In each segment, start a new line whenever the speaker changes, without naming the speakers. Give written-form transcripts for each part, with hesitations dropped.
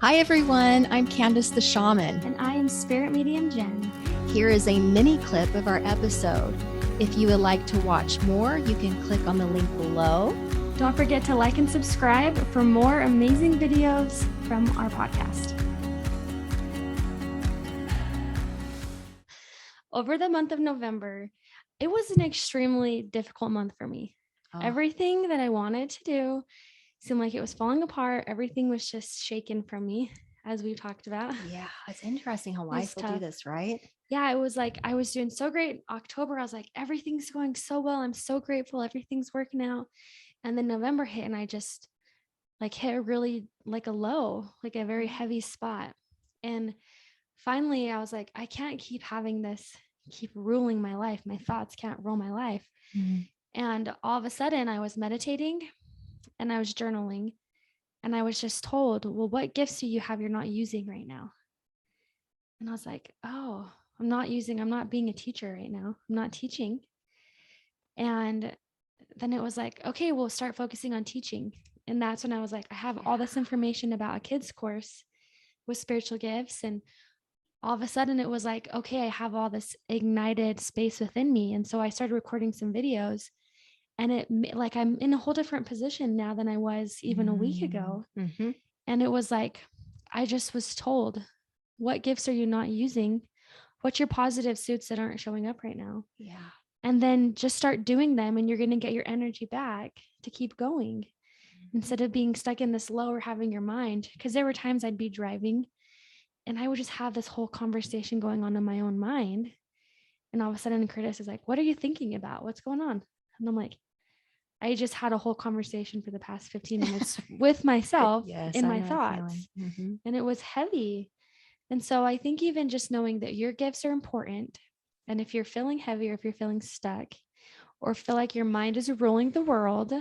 Hi everyone, I'm Candace the Shaman.
And I am Spirit Medium Jen.
Here is a mini clip of our episode. If you would like to watch more, you can click on the link below.
Don't forget to like and subscribe for more amazing videos from our podcast. Over the month of November, it was an extremely difficult month for me. Everything that I wanted to do seemed like it was falling apart. Everything was just shaken from me, as we've talked about.
Yeah, it's interesting how life will do this, right?
Yeah, it was like I was doing so great. October, I was like, everything's going so well. I'm so grateful. Everything's working out. And then November hit and I just like hit a really like a low, like a very heavy spot. And finally, I was like, I can't keep having this keep ruling my life. My thoughts can't rule my life. Mm-hmm. And all of a sudden, I was meditating and I was journaling. And I was just told, well, what gifts do you have you're not using right now? And I was like, oh, I'm not being a teacher right now. I'm not teaching. And then it was like, okay, we'll start focusing on teaching. And that's when I was like, I have all this information about a kid's course with spiritual gifts. And all of a sudden it was like, okay, I have all this ignited space within me. And so I started recording some videos and it like, I'm in a whole different position now than I was even a week ago. Mm-hmm. And it was like, I just was told, what gifts are you not using? What's your positive suits that aren't showing up right now?
Yeah.
And then just start doing them and you're going to get your energy back to keep going instead of being stuck in this low or having your mind. Because there were times I'd be driving and I would just have this whole conversation going on in my own mind. And all of a sudden Curtis is like, what are you thinking about? What's going on? And I'm like, I just had a whole conversation for the past 15 minutes with myself in my thoughts. Mm-hmm. And it was heavy. And so I think even just knowing that your gifts are important. And if you're feeling heavy or if you're feeling stuck or feel like your mind is ruling the world,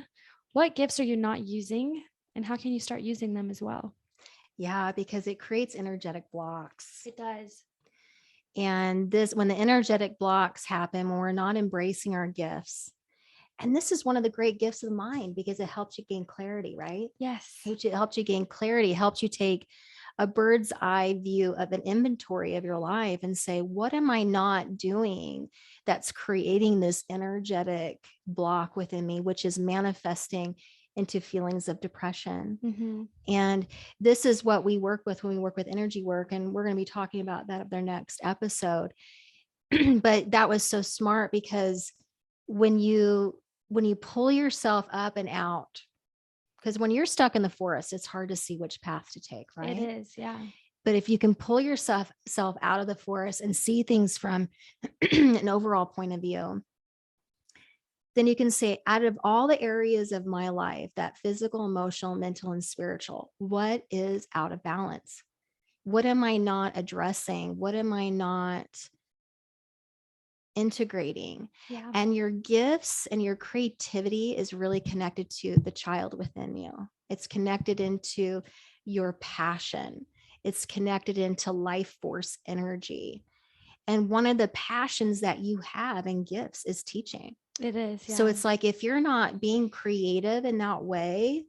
what gifts are you not using and how can you start using them as well?
Yeah, because it creates energetic blocks.
It does.
And when the energetic blocks happen, when we're not embracing our gifts, and this is one of the great gifts of the mind because it helps you gain clarity, right?
Yes.
It helps you gain clarity, helps you take a bird's eye view of an inventory of your life and say, what am I not doing that's creating this energetic block within me, which is manifesting into feelings of depression. Mm-hmm. And this is what we work with when we work with energy work. And we're going to be talking about that at their next episode. But that was so smart because when you pull yourself up and out, because when you're stuck in the forest, it's hard to see which path to take, right?
It is, yeah.
But if you can pull yourself out of the forest and see things from an overall point of view, then you can say, out of all the areas of my life, that physical, emotional, mental, and spiritual, what is out of balance? What am I not addressing? What am I not integrating? Yeah. And your gifts and your creativity is really connected to the child within you. It's connected into your passion. It's connected into life force energy. And one of the passions that you have and gifts is teaching.
It is. Yeah.
So it's like, if you're not being creative in that way,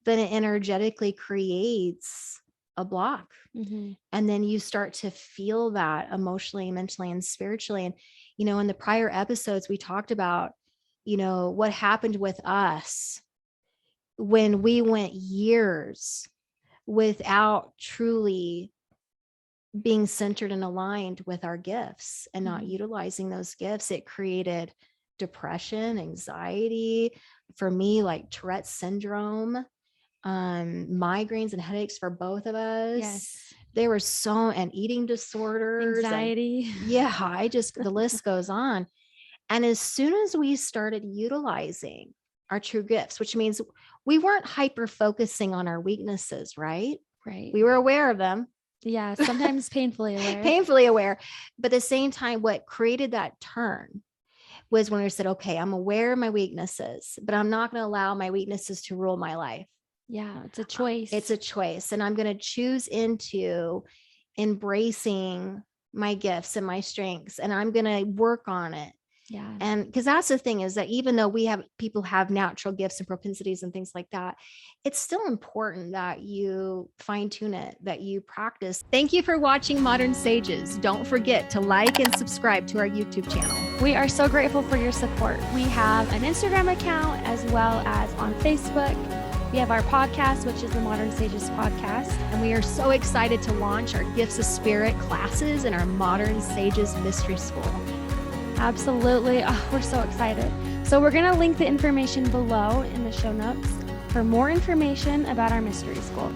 then it energetically creates a block. Mm-hmm. And then you start to feel that emotionally, mentally, and spiritually. And, in the prior episodes, we talked about, what happened with us when we went years without truly being centered and aligned with our gifts and not utilizing those gifts. It created depression, anxiety, for me, like Tourette's syndrome, migraines and headaches for both of us.
Yes.
There were and eating disorders,
anxiety.
The list goes on. And as soon as we started utilizing our true gifts, which means we weren't hyper focusing on our weaknesses, right?
Right.
We were aware of them.
Yeah. Sometimes painfully
aware. But at the same time, what created that turn was when we said, okay, I'm aware of my weaknesses, but I'm not going to allow my weaknesses to rule my life.
Yeah, it's a choice.
It's a choice. And I'm going to choose into embracing my gifts and my strengths. And I'm going to work on it
Yeah.
And because that's the thing, is that even though people have natural gifts and propensities and things like that, it's still important that you fine tune it, that you practice. Thank you for watching Modern Sages. Don't forget to like and subscribe to our YouTube channel.
We are so grateful for your support. We have an Instagram account as well as on Facebook. We have our podcast, which is the Modern Sages podcast.
And we are so excited to launch our Gifts of Spirit classes in our Modern Sages Mystery School.
Absolutely. Oh, we're so excited. So we're going to link the information below in the show notes for more information about our mystery school.